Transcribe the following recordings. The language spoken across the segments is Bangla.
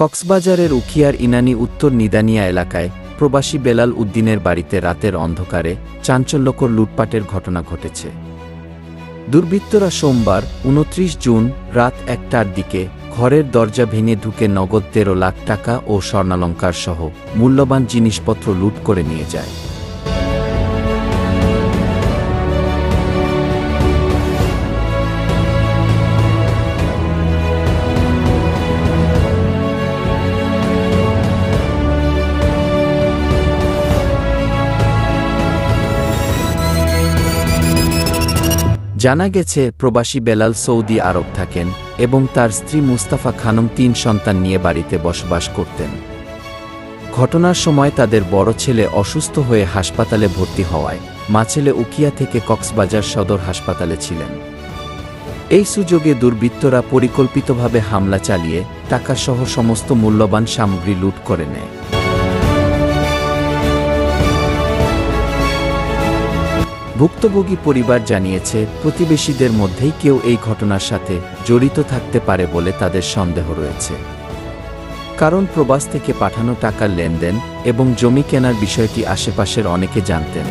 কক্সবাজারের উখিয়ার ইনানী উত্তর নিদানিয়া এলাকায় প্রবাসী বেলাল উদ্দিনের বাড়িতে রাতের অন্ধকারে চাঞ্চল্যকর লুটপাটের ঘটনা ঘটেছে। দুর্বৃত্তরা সোমবার ২৯ জুন রাত ১টার দিকে ঘরের দরজা ভেঙে ঢুকে নগদ ১৩ লাখ টাকা ও স্বর্ণালংকার সহ মূল্যবান জিনিসপত্র লুট করে নিয়ে যায়। জানা গেছে, প্রবাসী বেলাল সৌদি আরব থাকেন এবং তার স্ত্রী মুস্তাফা খানম ৩ সন্তান নিয়ে বাড়িতে বসবাস করতেন। ঘটনার সময় তাদের বড় ছেলে অসুস্থ হয়ে হাসপাতালে ভর্তি হওয়ায় মা ছেলে উখিয়া থেকে কক্সবাজার সদর হাসপাতালে ছিলেন। এই সুযোগে দুর্বৃত্তরা পরিকল্পিতভাবে হামলা চালিয়ে টাকাসহ সমস্ত মূল্যবান সামগ্রী লুট করে নেয়। ভুক্তভোগী পরিবার জানিয়েছে, প্রতিবেশীদের মধ্যেই কেউ এই ঘটনার সাথে জড়িত থাকতে পারে বলে তাদের সন্দেহ রয়েছে। কারণ প্রবাস থেকে পাঠানো টাকার লেনদেন এবং জমি কেনার বিষয়টি আশেপাশের অনেকে জানতেন।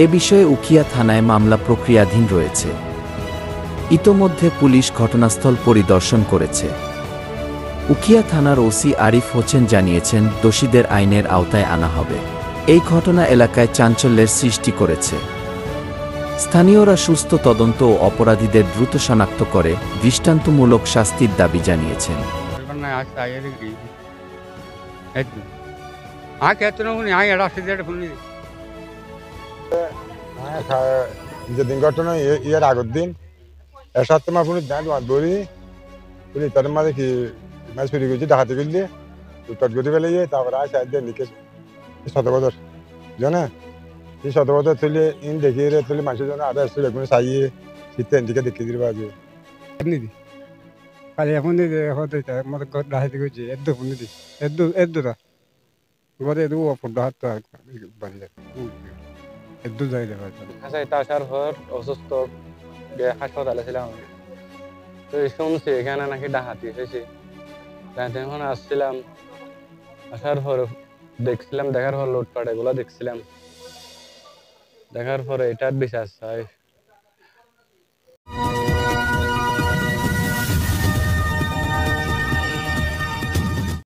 এ বিষয়ে উখিয়া থানায় মামলা প্রক্রিয়াধীন রয়েছে। ইতোমধ্যে পুলিশ ঘটনাস্থল পরিদর্শন করেছে। উখিয়া থানার ওসি আরিফ হোসেন জানিয়েছেন, দোষীদের আইনের আওতায় আনা হবে। এই ঘটনা এলাকায় চাঞ্চল্যের সৃষ্টি করেছে। স্থানীয়রা সুস্থ তদন্ত ও অপরাধীদের দ্রুত শনাক্ত করে দৃষ্টান্তমূলক শাস্তির দাবি জানিয়েছেন। যেদিন ঘটনা ইয়ার আগের দিন এসাত তোমার পুলিশ ব্যাংক ধরি পুলিশ তার মাঝে কি মাছ চুরি করছি ডাকাতি করলি উৎপাত করে ফেলে তারপরে আসে দিয়ে লিখে শতবছর জানা এই শতবছর তুলে ইন দেখিয়ে তুলে মানুষের জন্য আধা আসছিল এখন চাইয়ে শীতে দিকে দেখিয়ে দিতে পারবে খালি এখন মতো ডাকাতি করছি এদ্দু ফোন দিদি এদ্দুটা ঘরে এদু অপরটা হাত বাড়ি এদ্দু যাই দেখা আসার পর অসুস্থ হাসপাতালে ছিলাম, তো শুনছি এখানে নাকি ডাকাতি হয়েছে। এখন আসছিলাম, আসার পর দেখছিলাম, দেখার পর লুটপাট এগুলো দেখছিলাম, দেখার পরে এটার বিশ্বাস হয়।